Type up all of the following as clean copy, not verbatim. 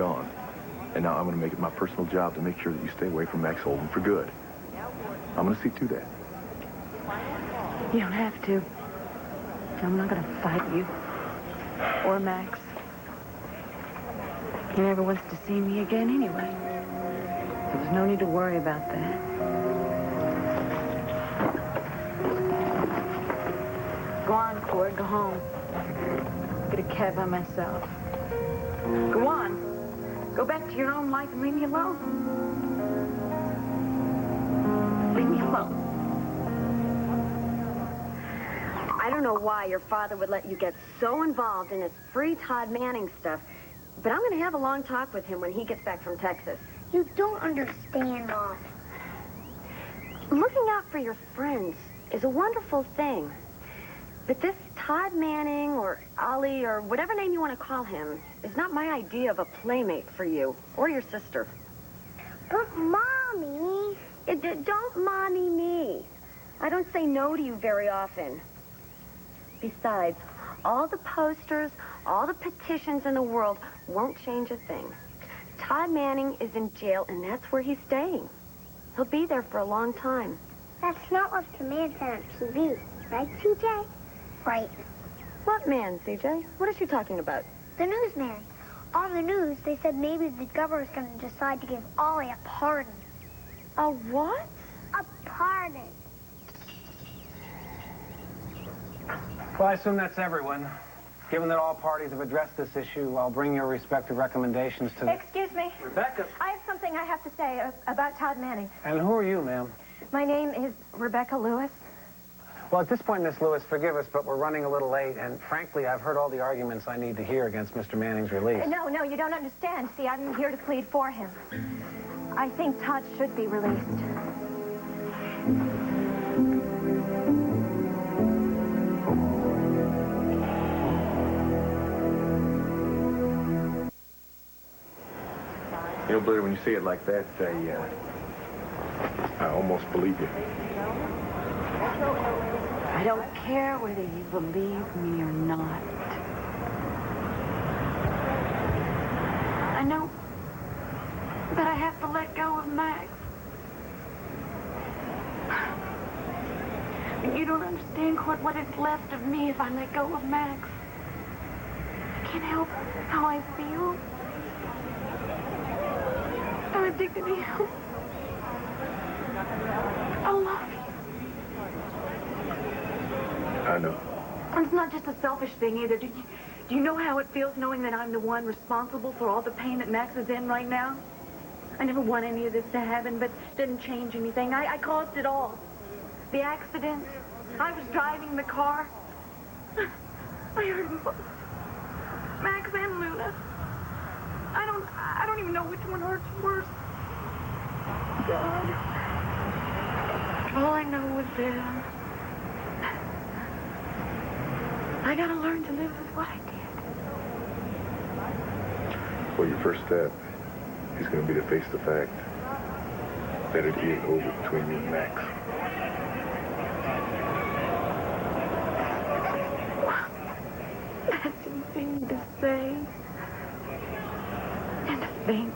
gone. And now I'm going to make it my personal job to make sure that you stay away from Max Holden for good. I'm going to see to that. You don't have to. I'm not going to fight you. Or Max. He never wants to see me again anyway. There's no need to worry about that. Go on, Cord. Go home. Get a cab by myself. Go on. Go back to your own life and leave me alone. Leave me alone. I don't know why your father would let you get so involved in his free Todd Manning stuff, but I'm going to have a long talk with him when he gets back from Texas. You don't understand, Mom. Looking out for your friends is a wonderful thing. But this Todd Manning or Ollie or whatever name you want to call him is not my idea of a playmate for you or your sister. But, Mommy... Don't mommy me. I don't say no to you very often. Besides, all the posters, all the petitions in the world won't change a thing. Todd Manning is in jail, and that's where he's staying. He'll be there for a long time. That's not what the man said on TV, right, CJ? Right. What man, CJ? What is she talking about? The newsman. On the news, they said maybe the governor's going to decide to give Ollie a pardon. A what? A pardon. Well, I assume that's everyone. Given that all parties have addressed this issue, I'll bring your respective recommendations to the... Excuse me. Rebecca. I have something I have to say about Todd Manning. And who are you, ma'am? My name is Rebecca Lewis. Well, at this point, Miss Lewis, forgive us, but we're running a little late, and frankly, I've heard all the arguments I need to hear against Mr. Manning's release. No, you don't understand. See, I'm here to plead for him. I think Todd should be released. You know, Blair, when you say it like that, I almost believe you. I don't care whether you believe me or not. I know that I have to let go of Max. You don't understand, Cord, what is left of me if I let go of Max. I can't help how I feel. I'm addicted to you. I love you. I know. And it's not just a selfish thing either. Do you know how it feels knowing that I'm the one responsible for all the pain that Max is in right now? I never want any of this to happen, but it didn't change anything. I caused it all. The accident. I was driving the car. I hurt them both. Max and Luna. I don't even know which one hurts worse. God. All I know is that I gotta learn to live with what I did. Well, your first step is going to be to face the fact that it is over between you and Max. That's insane to say and to think.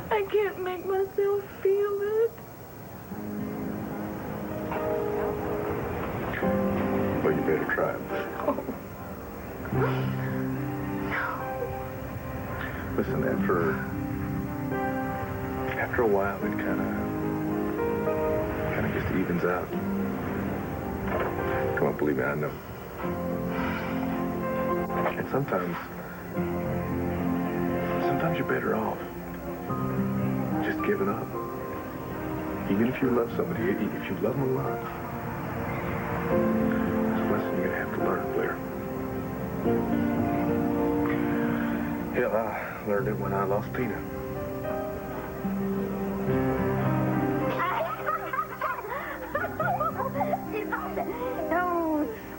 I can't make myself feel it. Well, you better try it. Oh. No. Listen, after a while, it kind of just evens out. Come on, believe me, I know. And sometimes you're better off just giving up. Even if you love somebody, if you love them a lot, it's a lesson you're gonna have to learn, Blair. Hell, I learned it when I lost Tina.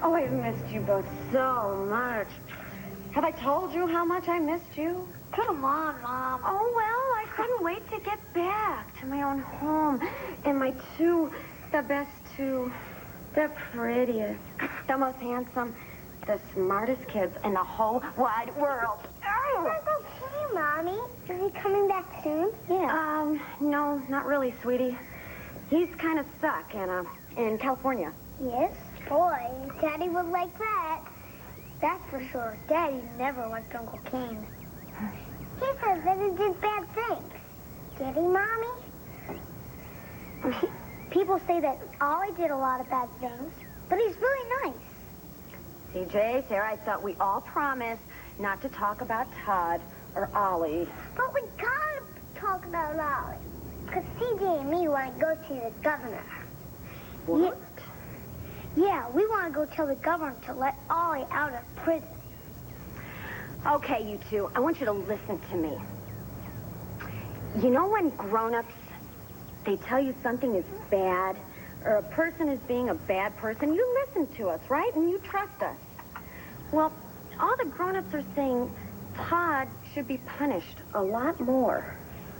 Oh, I've missed you both so much. Have I told you how much I missed you? Come on, Mom. Oh, well, I couldn't wait to get back to my own home and my the best two The prettiest, the most handsome, the smartest kids in the whole wide world. That's okay, Mommy. Is he coming back soon? Yeah. No, not really, sweetie. He's kind of stuck in California. Yes? Boy, Daddy would like that. That's for sure. Daddy never liked Uncle Kane. He says that he did bad things. Did he, Mommy? People say that Ollie did a lot of bad things, but he's really nice. CJ, Sarah, I thought we all promised not to talk about Todd or Ollie. But we gotta talk about Ollie. Because CJ and me want to go see the governor. What? Yeah, we want to go tell the governor to let Ollie out of prison. Okay, you two, I want you to listen to me. You know when grown-ups, they tell you something is bad, or a person is being a bad person, you listen to us, right? And you trust us. Well, all the grown-ups are saying Todd should be punished a lot more.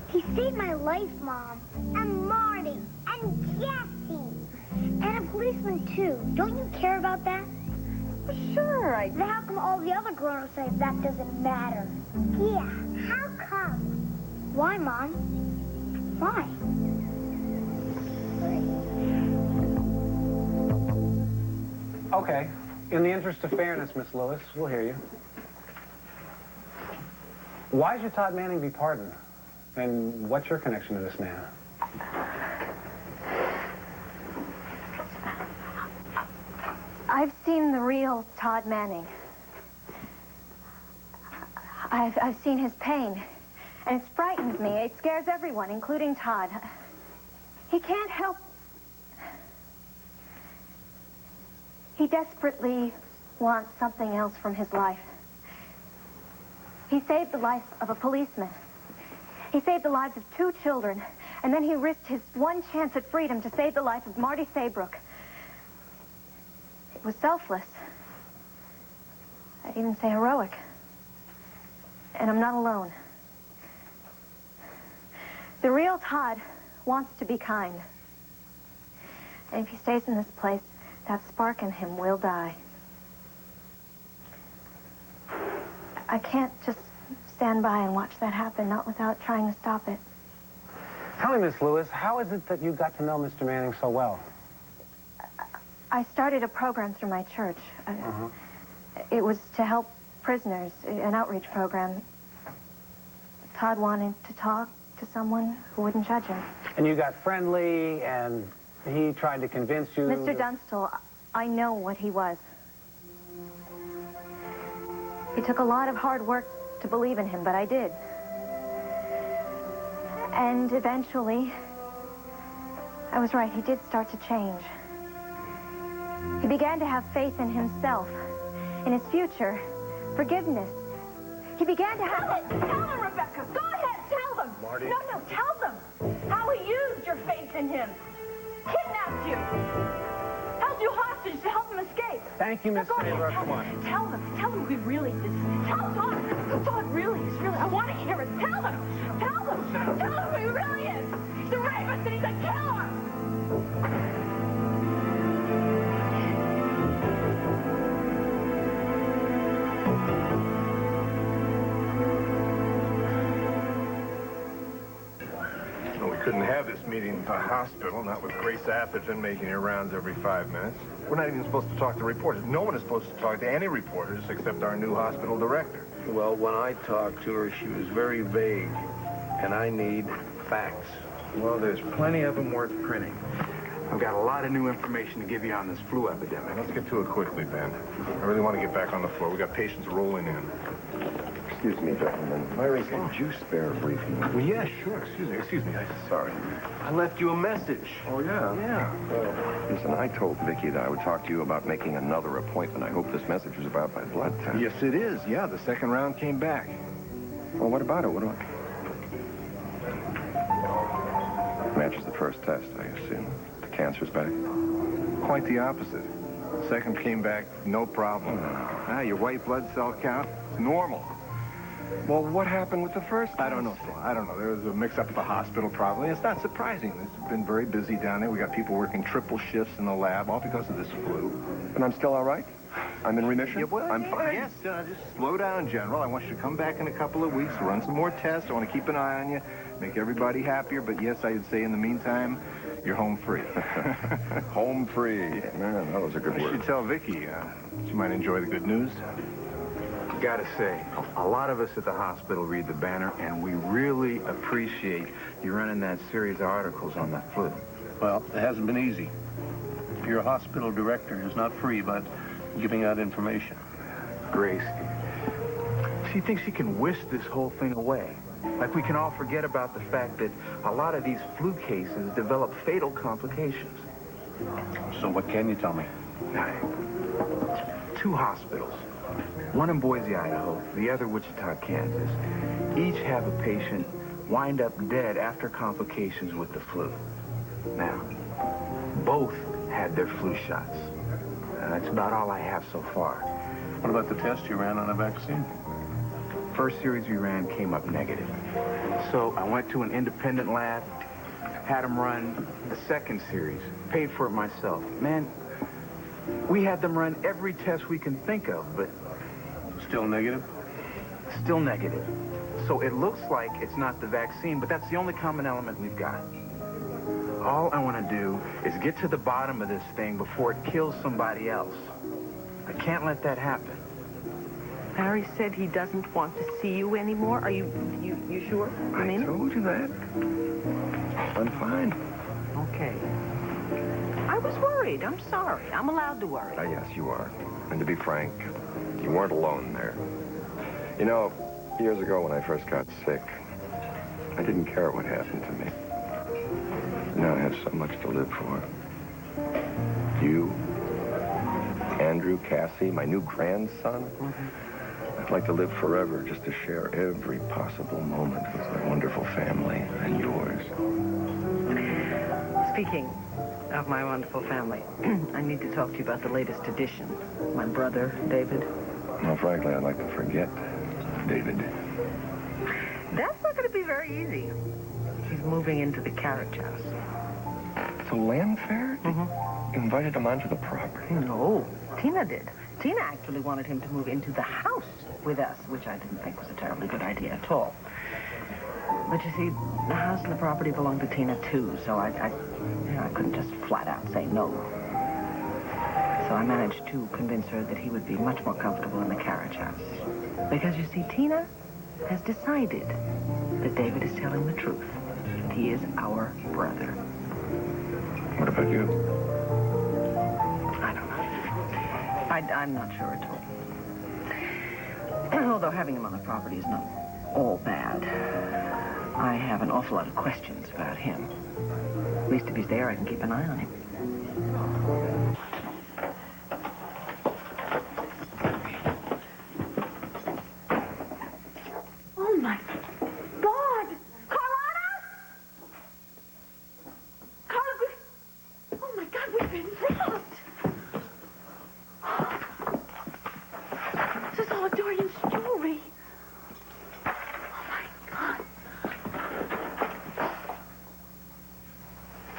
He saved my life, Mom. And Marty. And Jesse. And a policeman, too. Don't you care about that? Well, sure, Then how come all the other grown-ups say that doesn't matter? Yeah, how come? Why, Mom? Why? Okay. In the interest of fairness, Miss Lewis, we'll hear you. Why should Todd Manning be pardoned? And what's your connection to this man? I've seen the real Todd Manning. I've seen his pain, and it frightens me. It scares everyone, including Todd. He can't help. He desperately wants something else from his life. He saved the life of a policeman. He saved the lives of 2 children, and then he risked his one chance at freedom to save the life of Marty Saybrook. It was selfless. I'd even say heroic. And I'm not alone. The real Todd wants to be kind. And if he stays in this place, that spark in him will die. I can't just stand by and watch that happen, not without trying to stop it. Tell me, Miss Lewis, how is it that you got to know Mr. Manning so well? I started a program through my church. It was to help prisoners, an outreach program. Todd wanted to talk to someone who wouldn't judge him. And you got friendly, and he tried to convince you... Mr. Dunstall, I know what he was. It took a lot of hard work to believe in him, but I did. And eventually, I was right, he did start to change. He began to have faith in himself, in his future, forgiveness. He began to have... Tell them, Rebecca. Go ahead, tell them. Marty. No, tell them how he used your faith in him. Kidnapped you. Held you hostage to help him escape. Thank you, Miss Go ahead, Taylor. tell Come on. them. Tell them who he really is. Tell Todd who Todd really is. Really, I want to hear it. Tell them. Tell them. Tell them who he really is. He's a rapist and he's a killer. Well, we couldn't have this meeting at the hospital, not with Grace Atherton making her rounds every 5 minutes. We're not even supposed to talk to reporters. No one is supposed to talk to any reporters except our new hospital director. Well, when I talked to her, she was very vague, and I need facts. Well, there's plenty of them worth printing. I've got a lot of new information to give you on this flu epidemic. Let's get to it quickly, Ben. I really want to get back on the floor. We got patients rolling in. Excuse me, gentlemen. Larry, could you spare a brief moment? Well, yeah, sure. Excuse me. Sorry. I left you a message. Oh, yeah? Yeah. Listen, I told Vicki that I would talk to you about making another appointment. I hope this message was about my blood test. Yes, it is. Yeah, the second round came back. Well, what about it? What do I... Matches the first test, I assume. The cancer's back? Quite the opposite. Second came back, no problem. Your white blood cell count is normal. Well, what happened with the first test? I don't know, Phil. I don't know. There was a mix-up at the hospital, probably. It's not surprising. It's been very busy down there. We got people working triple shifts in the lab, all because of this flu. And I'm still all right? I'm in remission? Yeah, well, I'm fine? Yes, just slow down, General. I want you to come back in a couple of weeks, run some more tests. I want to keep an eye on you, make everybody happier. But yes, I'd say in the meantime, you're home free. Home free. Man, that was a good I word. should tell Vicky. She might enjoy the good news. Gotta say, a lot of us at the hospital read the banner, and we really appreciate you running that series of articles on the flu. Well, it hasn't been easy. Your hospital director is not free about giving out information. Grace, she thinks she can whisk this whole thing away. Like we can all forget about the fact that a lot of these flu cases develop fatal complications. So what can you tell me? 2 hospitals, one in Boise, Idaho, the other Wichita, Kansas, each have a patient wind up dead after complications with the flu. Now, both had their flu shots. That's about all I have so far. What about the test you ran on a vaccine? First series we ran came up negative. So I went to an independent lab, had them run the second series, paid for it myself. Man, we had them run every test we can think of, but Still negative? still negative. So it looks like it's not the vaccine, but that's the only common element we've got. All I want to do is get to the bottom of this thing before it kills somebody else. I can't let that happen. Harry said he doesn't want to see you anymore. Are you sure? You mean I told you that. I'm fine. Okay. I was worried. I'm sorry. I'm allowed to worry. Yes, you are. And to be frank, you weren't alone there. You know, years ago when I first got sick, I didn't care what happened to me. Now I have so much to live for. You, Andrew, Cassie, my new grandson. I'd like to live forever just to share every possible moment with my wonderful family and yours. Speaking of my wonderful family, I need to talk to you about the latest addition. My brother, David. Well, frankly, I'd like to forget David. That's not going to be very easy. He's moving into the carriage house. The land fair? You invited him onto the property? No, Tina did. Tina actually wanted him to move into the house with us, which I didn't think was a terribly good idea at all. But you see, the house and the property belong to Tina, too, so I couldn't just flat out say no. So I managed to convince her that he would be much more comfortable in the carriage house. Because, you see, Tina has decided that David is telling the truth. That he is our brother. What about you? I don't know. I'm not sure at all. Although having him on the property is not all bad. I have an awful lot of questions about him. At least if he's there, I can keep an eye on him. Oh, my God! Carlotta! Carla, oh, my God, we've been robbed! This is all of Dorian's jewelry. Oh, my God.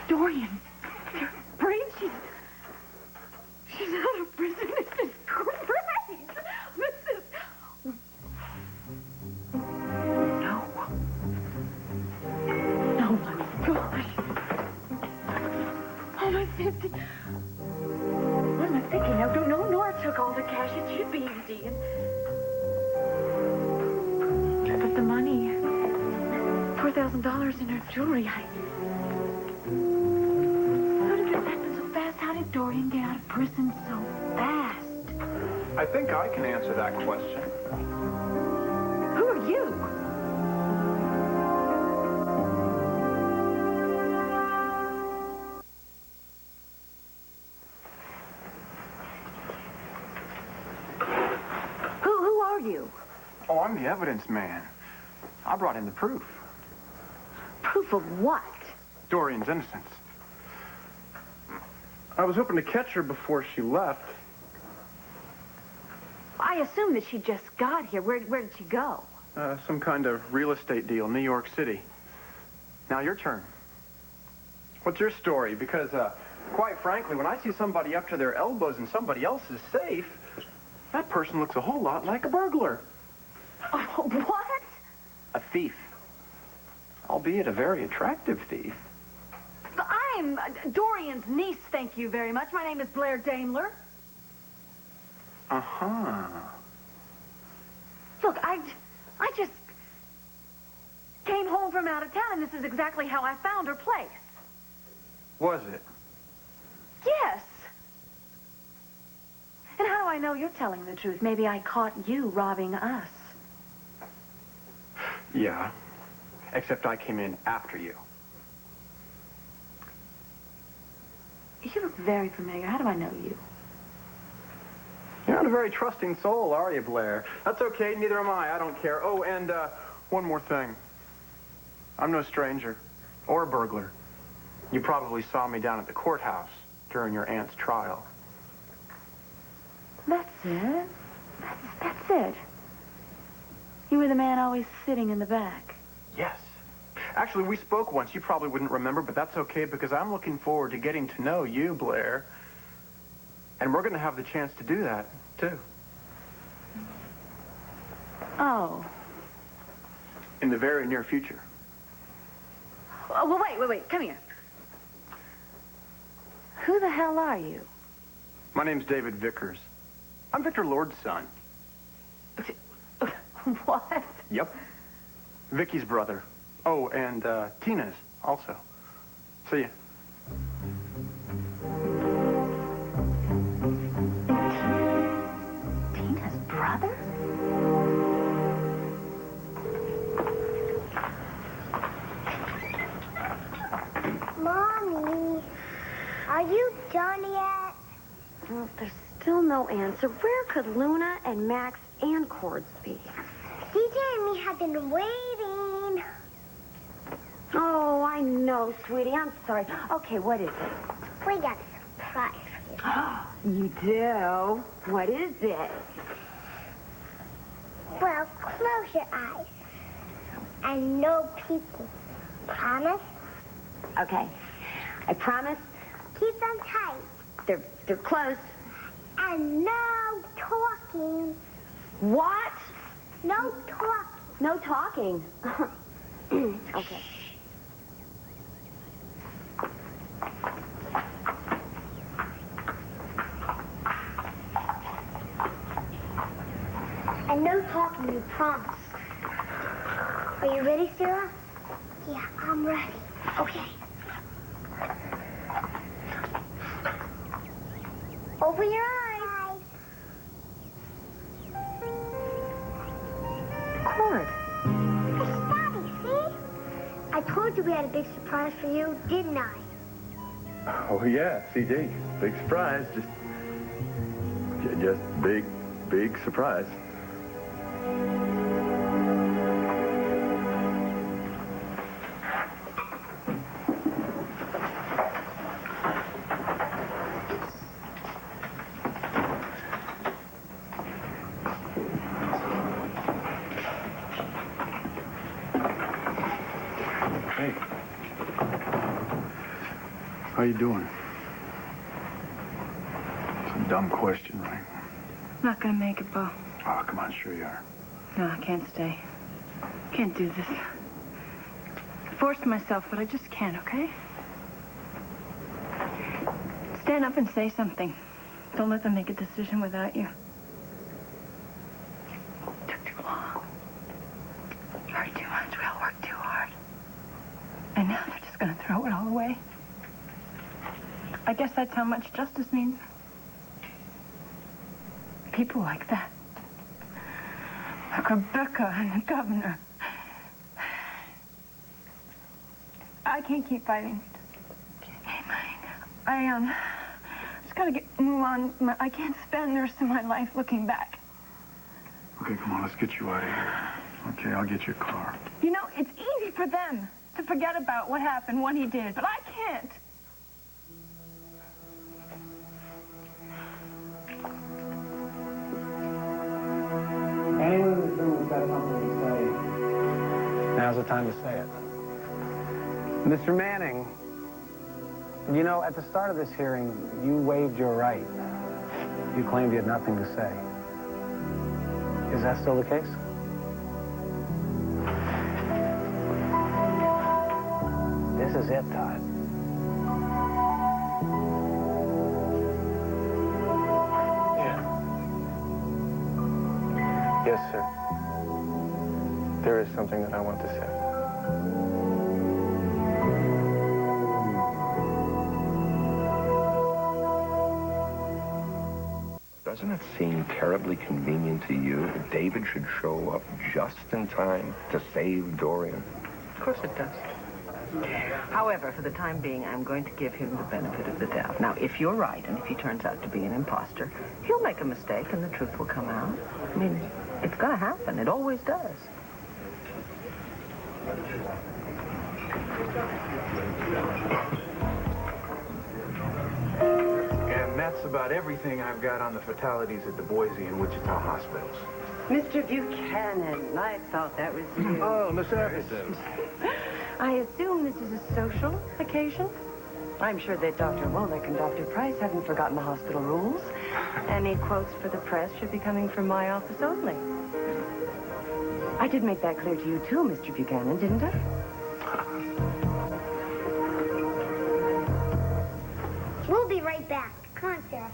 Dorian, they're afraid she's out of prison. This is great. This is... No. Oh, my gosh. Oh, my 50. What am I thinking now? No, Nora took all the cash. It should be empty. But the money, $4,000 in her jewelry, How did this happen so fast? How did Dorian get out of prison so fast? I think I can answer that question. Who are you? Who are you? Oh, I'm the evidence man. I brought in the proof. Proof of what? Dorian's innocence. I was hoping to catch her before she left. I assume that she just got here. Where did she go? Some kind of real estate deal, New York City. Now, your turn. What's your story? Because, quite frankly, when I see somebody up to their elbows in somebody else's safe, that person looks a whole lot like a burglar. Oh, what? A thief. Albeit a very attractive thief. I'm Dorian's niece, thank you very much. My name is Blair Daimler. Uh-huh. Look, I just came home from out of town, and this is exactly how I found her place. Was it? Yes. And how do I know you're telling the truth? Maybe I caught you robbing us. Yeah. Except I came in after you. You look very familiar. How do I know you? You're not a very trusting soul, are you, Blair? That's okay, neither am I. I don't care. Oh, and, one more thing. I'm no stranger. Or a burglar. You probably saw me down at the courthouse during your aunt's trial. That's it. That's it. You were the man always sitting in the back. Yes. Actually, we spoke once. You probably wouldn't remember, but that's okay because I'm looking forward to getting to know you, Blair. And we're going to have the chance to do that, too. Oh. In the very near future. Oh, well, wait. Come here. Who the hell are you? My name's David Vickers. I'm Victor Lord's son. What? Yep. Vicky's brother. Oh, and Tina's also. See ya. Tina's brother? Mommy, are you done yet? Well, there's still no answer. Where could Luna and Max and Cords be? DJ and me have been waiting. Oh, I know, sweetie. I'm sorry. Okay, what is it? We got a surprise for you. You do? What is it? Well, close your eyes. And no people. Promise? Okay. I promise. Keep them tight. They're close. And no talking. What? No talking. No talking. Okay. And no talking, you promise. Are you ready, Sarah? Yeah, I'm ready. Okay. Open your eyes. Cord. Hey, Spotty, see? I told you we had a big surprise for you, didn't I? Oh, yeah, CD. Big surprise. Just big surprise. Hey. How you doing? It's a dumb question, right? Not gonna make it, Bo. Oh, come on, sure you are. No, I can't stay. Can't do this. Forced myself, but I just can't, okay? Stand up and say something. Don't let them make a decision without you. Took too long. You heard too much. We all worked too hard. And now they're just gonna throw it all away. I guess that's how much justice means. People like that. Like Rebecca and the governor. I can't keep fighting. I just gotta move on. I can't spend the rest of my life looking back. Okay, come on, let's get you out of here. Okay, I'll get your car. You know, it's easy for them to forget about what happened, what he did, but I can't. Anyone in this room has got something to say. Now's the time to say it. Mr. Manning, you know, at the start of this hearing, you waived your right. You claimed you had nothing to say. Is that still the case? This is it, Todd. Yes, sir. There is something that I want to say. Doesn't it seem terribly convenient to you that David should show up just in time to save Dorian? Of course it does. However, for the time being, I'm going to give him the benefit of the doubt. Now, if you're right, and if he turns out to be an imposter, he'll make a mistake and the truth will come out. I mean, it's going to happen. It always does. And that's about everything I've got on the fatalities at the Boise and Wichita hospitals. Mr. Buchanan, I thought that was you. Oh, Miss Atkinson. I assume this is a social occasion? I'm sure that Dr. Wolick and Dr. Price haven't forgotten the hospital rules. Any quotes for the press should be coming from my office only. I did make that clear to you, too, Mr. Buchanan, didn't I? We'll be right back. Come on, Sarah.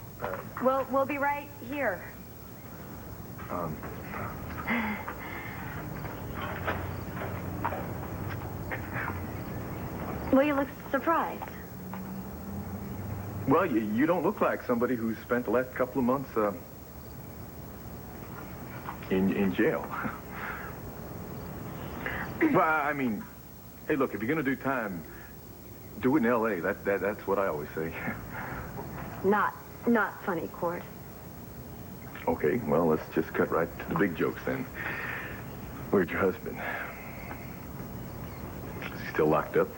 We'll be right here. Well, you look surprised. Well, you don't look like somebody who's spent the last couple of months in jail. Well, I mean, hey, look, if you're going to do time, do it in L.A. That's what I always say. Not funny, Cord. Okay, well, let's just cut right to the big jokes then. Where's your husband? Is he still locked up?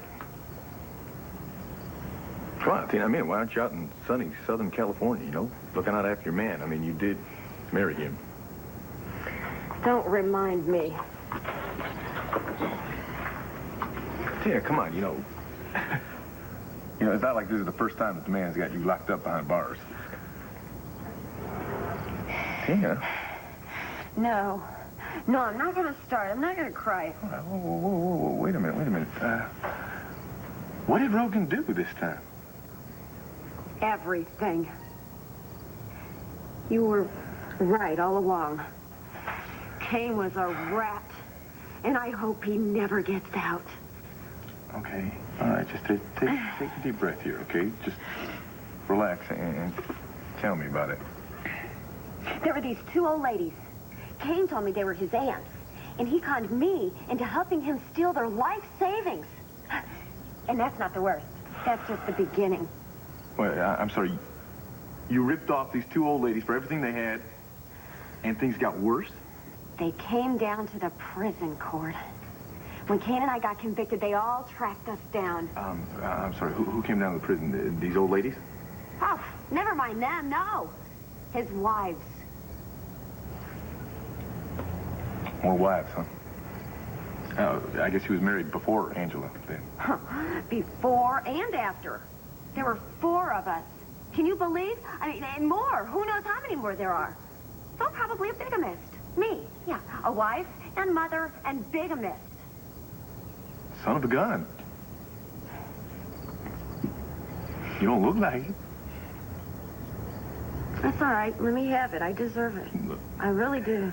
Well, I mean, why aren't you out in sunny Southern California, you know, looking out after your man? I mean, you did marry him. Don't remind me. Tina, come on, you know. You know, it's not like this is the first time that the man's got you locked up behind bars. Tina. No. No, I'm not going to start. I'm not going to cry. All right, whoa, wait a minute. What did Rogan do this time? Everything. You were right all along. Kane was a rat, and I hope he never gets out. Okay, all right, just take a deep breath here, okay? Just relax and tell me about it. There were these two old ladies. Kane told me they were his aunts, and he conned me into helping him steal their life savings. And that's not the worst. That's just the beginning. Wait, I'm sorry. You ripped off these two old ladies for everything they had, and things got worse? They came down to the prison court. When Kane and I got convicted, they all tracked us down. I'm sorry, who came down to the prison? These old ladies? Oh, never mind them, no. His wives. More wives, huh? Oh, I guess he was married before Angela, then. Before and after. There were 4 of us. Can you believe? I mean, and more. Who knows how many more there are? So probably a bigamist. Me, yeah. A wife and mother and bigamist. Son of a gun. You don't look like it. That's all right. Let me have it. I deserve it. I really do.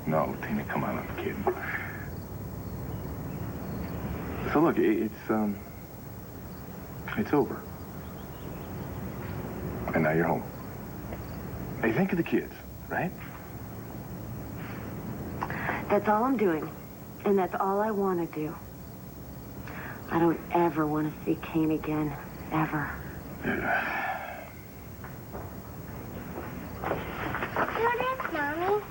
No, Tina, come on, I'm kidding. So look, it's over. And now you're home. Hey, think of the kids, right? That's all I'm doing. And that's all I want to do. I don't ever want to see Kane again. Ever. Notice, Mommy?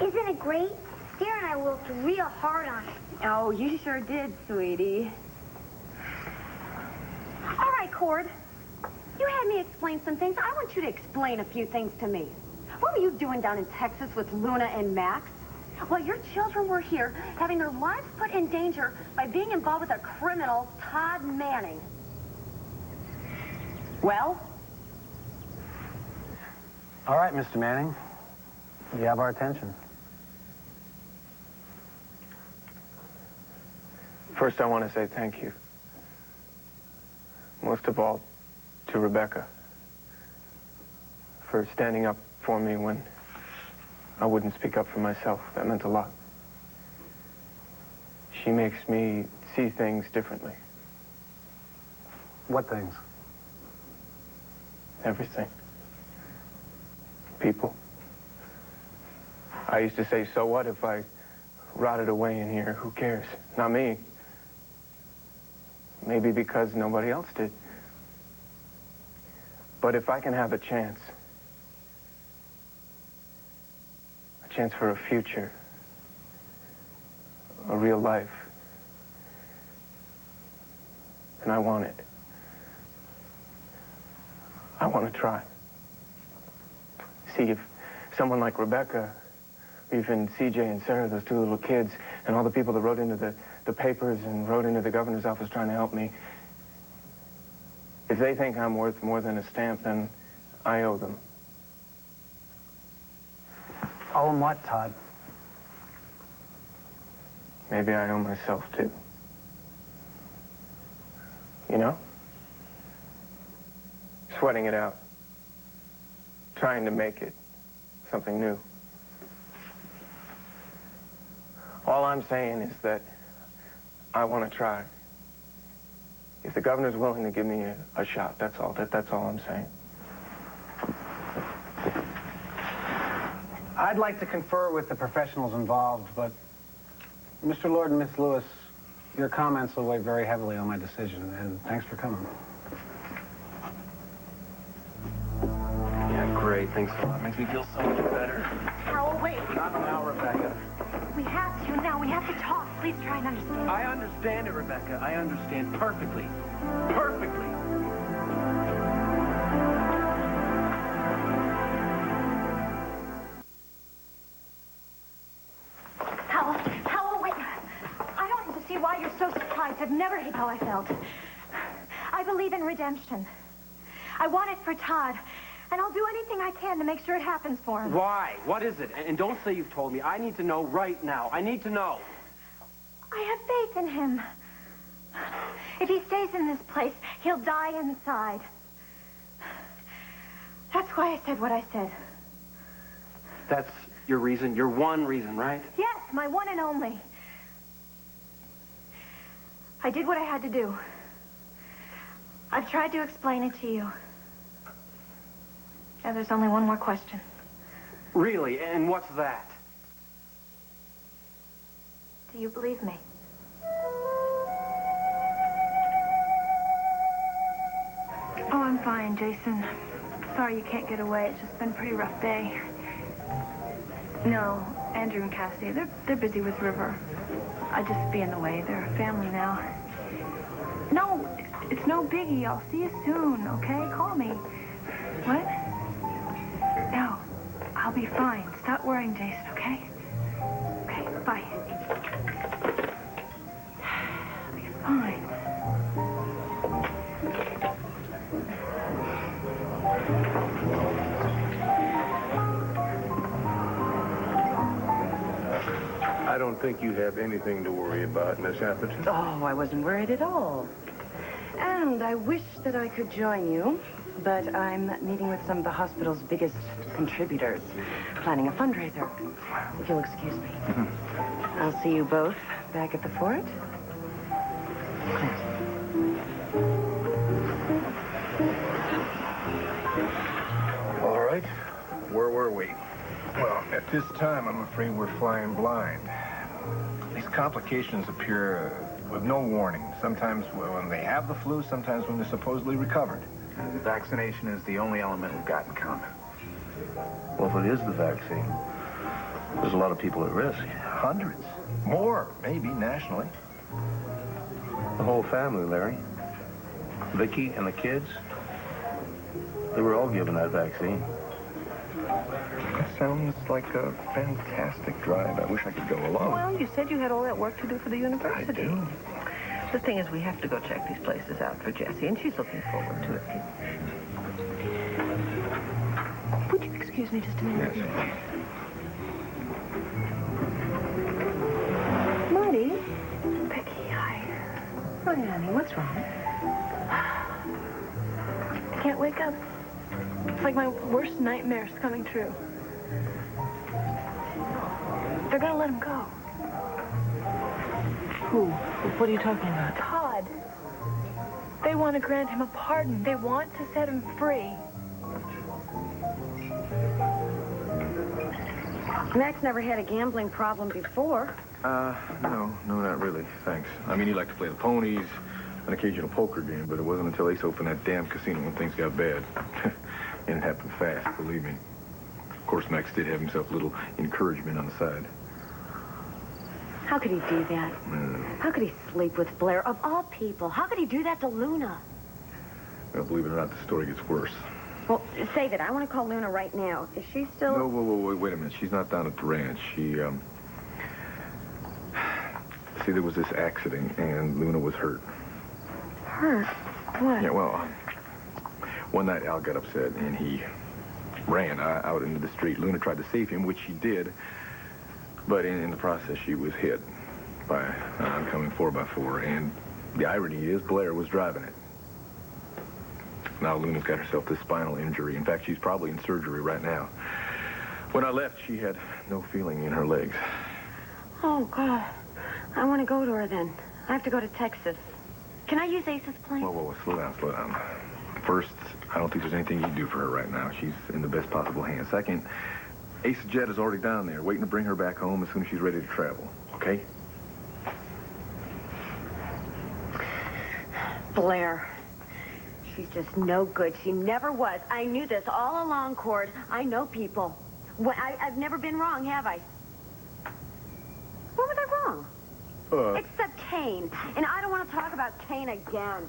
Isn't it great? Sarah and I worked real hard on it. Oh, you sure did, sweetie. All right, Cord. You had me explain some things. I want you to explain a few things to me. What were you doing down in Texas with Luna and Max? While your children were here, having their lives put in danger by being involved with a criminal, Todd Manning. Well? All right, Mr. Manning. You have our attention. First, I want to say thank you. Most of all, to Rebecca. For standing up for me when I wouldn't speak up for myself. That meant a lot. She makes me see things differently. What things? Everything. People. I used to say, so what if I rotted away in here? Who cares? Not me. Maybe because nobody else did. But if I can have a chance for a future, a real life, and I want it. I want to try. See, if someone like Rebecca, or even CJ and Sarah, those two little kids, and all the people that wrote into the papers and wrote into the governor's office trying to help me, if they think I'm worth more than a stamp, then I owe them. Owe them what, Todd? Maybe I owe myself, too. You know? Sweating it out. Trying to make it something new. All I'm saying is that I want to try. If the governor's willing to give me a shot, that's all. That's all I'm saying. I'd like to confer with the professionals involved, but Mr. Lord and Miss Lewis, your comments will weigh very heavily on my decision, and thanks for coming. Yeah, great. Thanks a lot. Makes me feel so much better. Howell, wait. Not now, Rebecca. We have to now. We have to talk. Please try and understand. I understand it, Rebecca. I understand perfectly. Perfectly. Howell, wait. I don't see why you're so surprised. I've never hated how I felt. I believe in redemption. I want it for Todd. And I'll do anything I can to make sure it happens for him. Why? What is it? And don't say you've told me. I need to know right now. I need to know. I have faith in him. If he stays in this place, he'll die inside. That's why I said what I said. That's your reason? Your one reason, right? Yes, my one and only. I did what I had to do. I've tried to explain it to you. And there's only one more question. Really? And what's that? Do you believe me? Oh, I'm fine, Jason. Sorry you can't get away. It's just been a pretty rough day. No, Andrew and Cassidy, they're busy with River. I'd just be in the way. They're a family now. No, it's no biggie. I'll see you soon, okay? Call me. What? No, I'll be fine. Stop worrying, Jason, okay? Okay, bye. I'll be fine. I don't think you have anything to worry about, Miss Atherton. Oh, I wasn't worried at all. And I wish that I could join you, but I'm meeting with some of the hospital's biggest contributors, planning a fundraiser, if you'll excuse me. I'll see you both back at the fort. Clint. All right. Where were we? Well, at this time, I'm afraid we're flying blind. These complications appear with no warning. Sometimes when they have the flu, sometimes when they're supposedly recovered. Vaccination is the only element we've got in common. Well, if it is the vaccine, there's a lot of people at risk. Hundreds. More, maybe, nationally. The whole family, Larry. Vicky and the kids, they were all given that vaccine. Sounds like a fantastic drive. I wish I could go along. Well, you said you had all that work to do for the university. I do. The thing is, we have to go check these places out for Jessie, and she's looking forward to it. Would you excuse me just a minute? Yes. Marty? Becky, hi. Hi, honey. What's wrong? I can't wake up. It's like my worst nightmare's coming true. They're gonna let him go. Who? What are you talking about? Todd. They want to grant him a pardon. They want to set him free. Max never had a gambling problem before. No, not really. Thanks. I mean, he liked to play the ponies, an occasional poker game, but it wasn't until Ace opened that damn casino when things got bad. And it happened fast, believe me. Of course, Max did have himself a little encouragement on the side. How could he do that? How could he sleep with Blair, of all people? How could he do that to Luna? Well, believe it or not, the story gets worse. Well, save it. I want to call Luna right now. Is she still... No, wait a minute. She's not down at the ranch. She, See, there was this accident, and Luna was hurt. Hurt? What? Yeah, well, one night Al got upset, and he ran out into the street. Luna tried to save him, which she did, but in the process, she was hit by an oncoming 4x4, and the irony is Blair was driving it. Now Luna's got herself this spinal injury. In fact, she's probably in surgery right now. When I left, she had no feeling in her legs. Oh, God. I want to go to her then. I have to go to Texas. Can I use Ace's plane? Whoa, slow down. First, I don't think there's anything you can do for her right now. She's in the best possible hands. Second, Ace's jet is already down there, waiting to bring her back home as soon as she's ready to travel, okay? Blair. She's just no good. She never was. I knew this all along, Cord. I know people. Well, I've never been wrong, have I? Where was I wrong? Except Kane. And I don't want to talk about Kane again.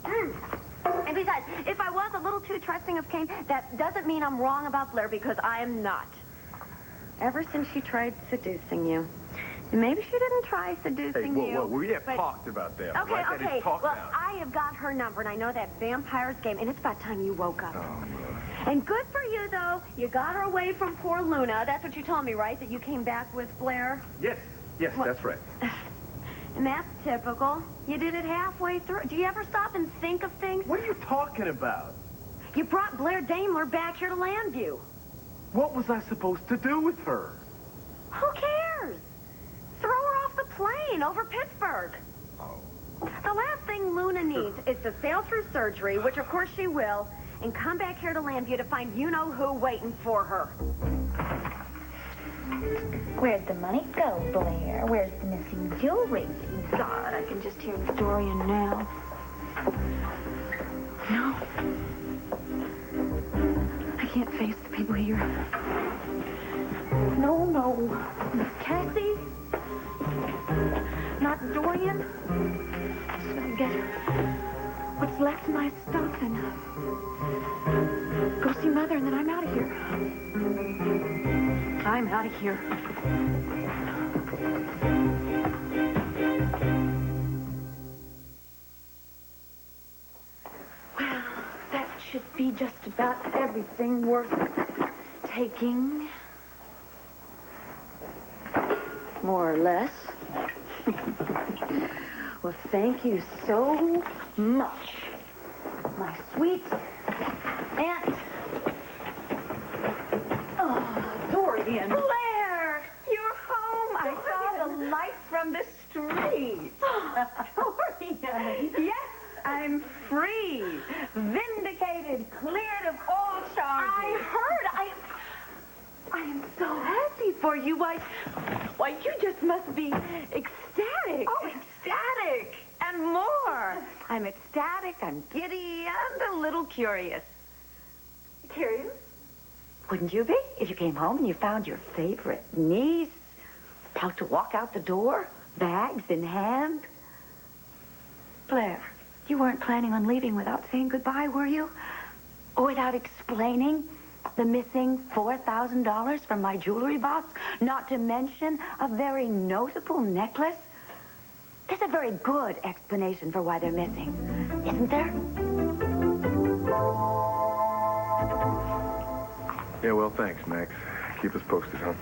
And besides, if I was a little too trusting of Kane, that doesn't mean I'm wrong about Blair, because I am not. Ever since she tried seducing you. And maybe she didn't try seducing you. Whoa, we have talked about that. Okay, right? okay. Well, I have got her number, and I know that vampire's game, and it's about time you woke up. Oh, no. And good for you, though. You got her away from poor Luna. That's what you told me, right? That you came back with Blair? Yes, that's right. And that's typical. You did it halfway through. Do you ever stop and think of things? What are you talking about? You brought Blair Daimler back here to Landview. What was I supposed to do with her? Who cares? Throw her off the plane over Pittsburgh. Oh. The last thing Luna needs is to sail through surgery, which of course she will, and come back here to Landview to find you-know-who waiting for her. Where'd the money go, Blair? Where's the missing jewelry? God, I can just hear Dorian now. No. I can't face the people here. No. Miss Cassie. Not Dorian. Just gonna get what's left of my stuff and go see Mother, and then I'm out of here. I'm out of here. Well, that should be just about everything worth taking. More or less. Well, thank you so much, my sweet Aunt. Oh, Dorian. Blair, you're home. I saw the lights from the street. Dorian. Yes, I'm free. Vindicated, cleared of all charges. I heard. I am so happy for you. Why, you just must be ecstatic. Oh, ecstatic. And more. I'm ecstatic, I'm giddy, and a little curious. Curious? Wouldn't you be if you came home and you found your favorite niece about to walk out the door, bags in hand? Blair, you weren't planning on leaving without saying goodbye, were you? Or without explaining The missing $4,000 from my jewelry box, not to mention a very notable necklace. There's a very good explanation for why they're missing, isn't there? Yeah, well, thanks, Max. Keep us posted, huh?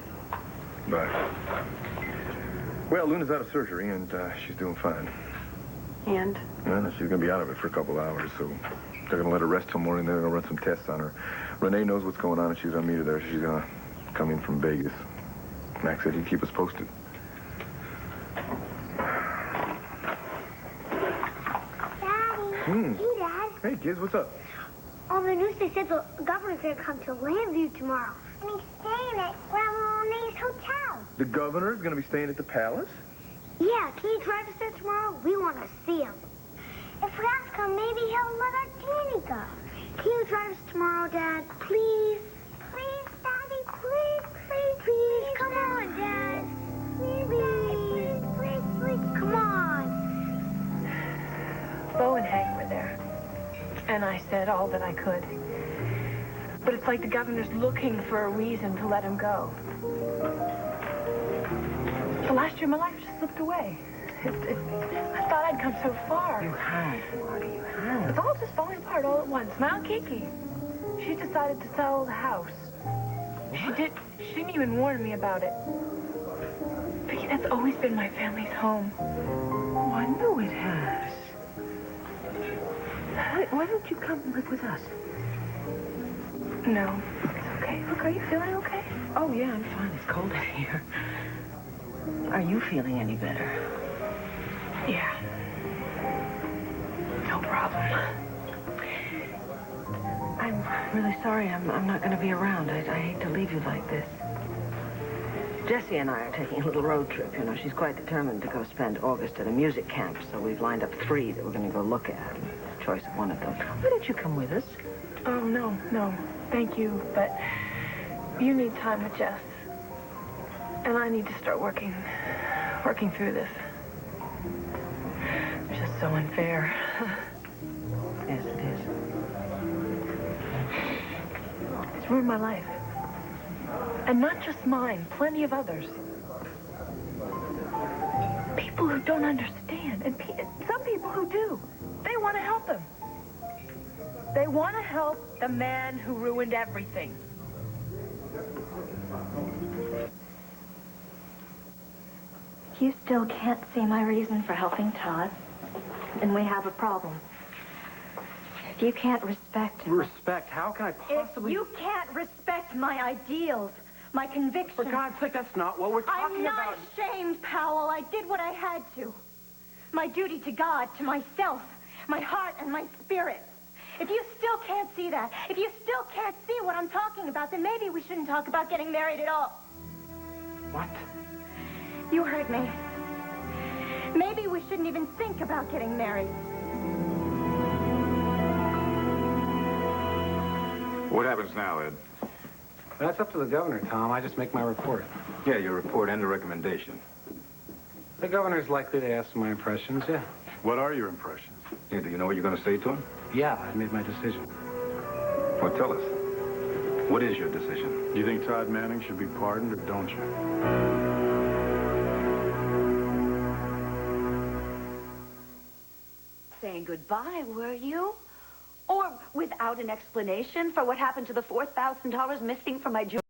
Bye. Well, Luna's out of surgery, and she's doing fine. And? Well, she's going to be out of it for a couple hours, so they're going to let her rest till morning. They're going to run some tests on her. Renee knows what's going on, and she's going to meet her there. She's going to come in from Vegas. Max said he'd keep us posted. Daddy. Hey, Dad. Hey, kids, what's up? On the news, they said the governor's going to come to Landview tomorrow. And he's staying at Grandma Renee's hotel. The governor's going to be staying at the palace? Yeah, can you drive us there tomorrow? We want to see him. If we ask him, maybe he'll let our Danny go. Can you drive us tomorrow, Dad? Please? Please, Daddy, please, please, please. Come on, Dad. Please, please, please. Come on. Bo and Hank were there. And I said all that I could. But it's like the governor's looking for a reason to let him go. The last year, my life just slipped away. I thought I'd come so far. You have, Marty, you have. It's all just falling apart all at once. Now Kiki, she decided to sell the house. What? She didn't even warn me about it. Vicky, that's always been my family's home. Oh, I know it has. Why don't you come live with us? No, it's okay. Look, are you feeling okay? Oh, yeah, I'm fine. It's cold out here. Are you feeling any better? Yeah. No problem. I'm really sorry. I'm not going to be around. I hate to leave you like this. Jessie and I are taking a little road trip. You know, she's quite determined to go spend August at a music camp, so we've lined up 3 that we're going to go look at. Choice of one of them. Why don't you come with us? Oh, no. Thank you, but you need time with Jess. And I need to start working through this. It's just so unfair. Yes, it is. It's ruined my life. And not just mine, plenty of others. People who don't understand, and some people who do. They want to help him. They want to help the man who ruined everything. You still can't see my reason for helping Todd, and we have a problem. If you can't respect... Respect? How can I possibly... If you can't respect my ideals, my convictions... For God's sake, that's not what we're talking about. I'm not ashamed, Powell. I did what I had to. My duty to God, to myself, my heart and my spirit. If you still can't see that, if you still can't see what I'm talking about, then maybe we shouldn't talk about getting married at all. What? You heard me. Maybe we shouldn't even think about getting married. What happens now, Ed? That's up to the governor, Tom. I just make my report. Yeah, your report and the recommendation. The governor's likely to ask my impressions, yeah. What are your impressions? Yeah, do you know what you're going to say to him? Yeah, I made my decision. Well, tell us. What is your decision? Do you think Todd Manning should be pardoned, or don't you? Saying goodbye, were you? Or without an explanation for what happened to the $4,000 missing from my jewelry?